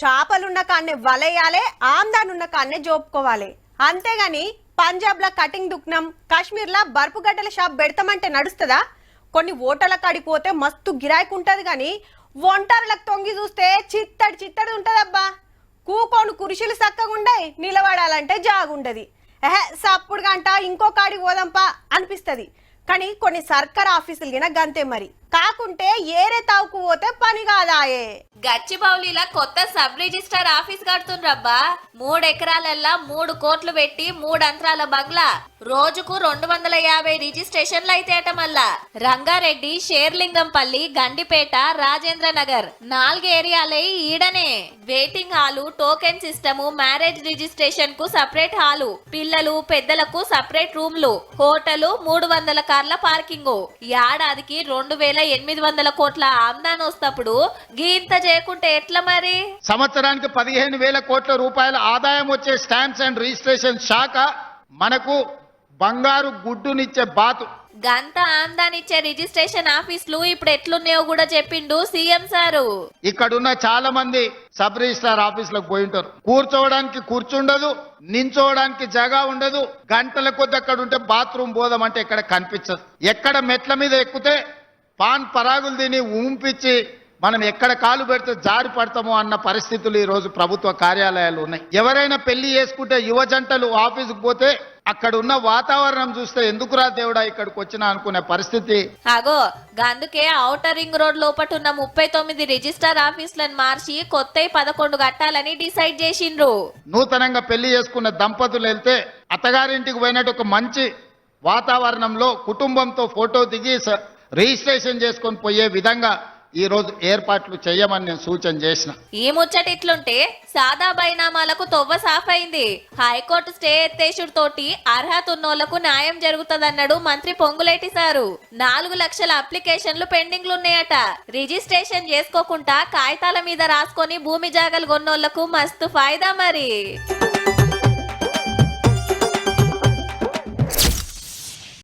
చేపలున్న కాన్నే వలయాలే, ఆమ్దానున్న కాన్నే జోపుకోవాలి. అంతేగాని పంజాబ్లో కటింగ్ దుక్నం, కాశ్మీర్లో బర్పు గడ్డల షాప్ పెడతామంటే నడుస్తుందా? కొన్ని ఓటర్ల కాడికి పోతే మస్తు గిరాయికి ఉంటది గాని ఒంటరులకు తొంగి చూస్తే చిత్తడి చిత్తడి ఉంటదబ్బా. కూకోను కురిశిలు సక్కగుండయి, నిలబడాలంటే జాగుండది. సప్పుడు గంట ఇంకో కాడికి పోదంపా అనిపిస్తుంది. కానీ కొన్ని సర్కార్ ఆఫీసులు గిన గంతే మరి. కాకుంటే ఏరే తావుకు పోతే పని కాదాయే. గచ్చిబౌలిలా కొత్త సబ్ రిజిస్టర్ ఆఫీస్ కడుతుండ్రబ్బా. 3 ఎకరాలల్లా 3 కోట్లు పెట్టి 3 అంతరాల బంగ్లా. రోజుకు 250 రిజిస్ట్రేషన్లు అయితేట. మళ్ళా రంగారెడ్డి, షేర్లింగంపల్లి, గండిపేట, రాజేంద్ర నగర్ 4 ఏరియాలే ఈడనే. Waiting hall, token system, marriage registration కు సపరేట్ హాలు, పిల్లలు పెద్దలకు సపరేట్ రూమ్లు, హోటలు, 300 కార్ల పార్కింగ్. ఏడాదికి 2800 కోట్ల ఆమ్దాన్ వస్తప్పుడు గీంత చేయకుంటే ఎట్లా మరి? సంవత్సరానికి 15,000 కోట్ల రూపాయల ఆదాయం వచ్చే స్టాంప్స్ అండ్ రిజిస్ట్రేషన్ శాఖ మనకు బంగారు గుడ్డునిచ్చే బాతు. గంత ఆమ్దాన్ ఇచ్చే రిజిస్ట్రేషన్ ఆఫీసులు ఇప్పుడు ఎట్లున్నాయో కూడా చెప్పిండు సీఎం సారు. ఇక్కడున్న చాలా మంది సబ్ రిజిస్ట్రార్ ఆఫీసులకు పోయి ఉంటారు. కూర్చోవడానికి కుర్చుండదు, నించోవడానికి జగా ఉండదు. గంటల కొద్ది అక్కడ ఉంటే బాత్రూమ్ పోదామంటే ఎక్కడ కనిపించదు. ఎక్కడ మెట్ల మీద ఎక్కితే పాన్ పరాగులు తిని ఊంపిచ్చి మనం ఎక్కడ కాలు పెడితే జారి పడతామో అన్న పరిస్థితులు ఈ రోజు ప్రభుత్వ కార్యాలయాలు ఉన్నాయి. ఎవరైనా పెళ్లి చేసుకుంటే యువ జంటలు ఆఫీసుకు పోతే అక్కడ ఉన్న వాతావరణం చూస్తే ఎందుకురా దేవుడా ఇక్కడికి వచ్చినా అనుకునే పరిస్థితి. అగో గందుకే ఔటర్ రింగ్ రోడ్ లోపటున్న 39 రిజిస్టర్ ఆఫీసులను మార్చి కొత్త 11 కట్టాలని డిసైడ్ చేసిండ్రు. నూతనంగా పెళ్లి చేసుకున్న దంపతులు వెళ్తే అత్తగారింటికి పోయినట్టు ఒక మంచి వాతావరణంలో కుటుంబంతో ఫోటో దిగి రిజిస్ట్రేషన్ చేసుకొని పోయే విధంగా ఈ రోజు ఏర్పాట్లు చేయమని నేను సూచన చేసిన. ఈ ముచ్చట ఇట్లుంటే సాదా బైనామాలకు తొవ్వ సాఫైంది. హైకోర్టు స్టే ఎత్తేసుడు తోటి అర్హత ఉన్నోళ్లకు న్యాయం జరుగుతుందన్నాడు మంత్రి పొంగులేటి సారు. 4 లక్షల అప్లికేషన్లు పెండింగ్లు ఉన్నాయట. రిజిస్ట్రేషన్ చేసుకోకుండా కాగితాల మీద రాసుకొని భూమి జాగలు కొన్నోళ్లకు మస్తు ఫాయిదా మరి.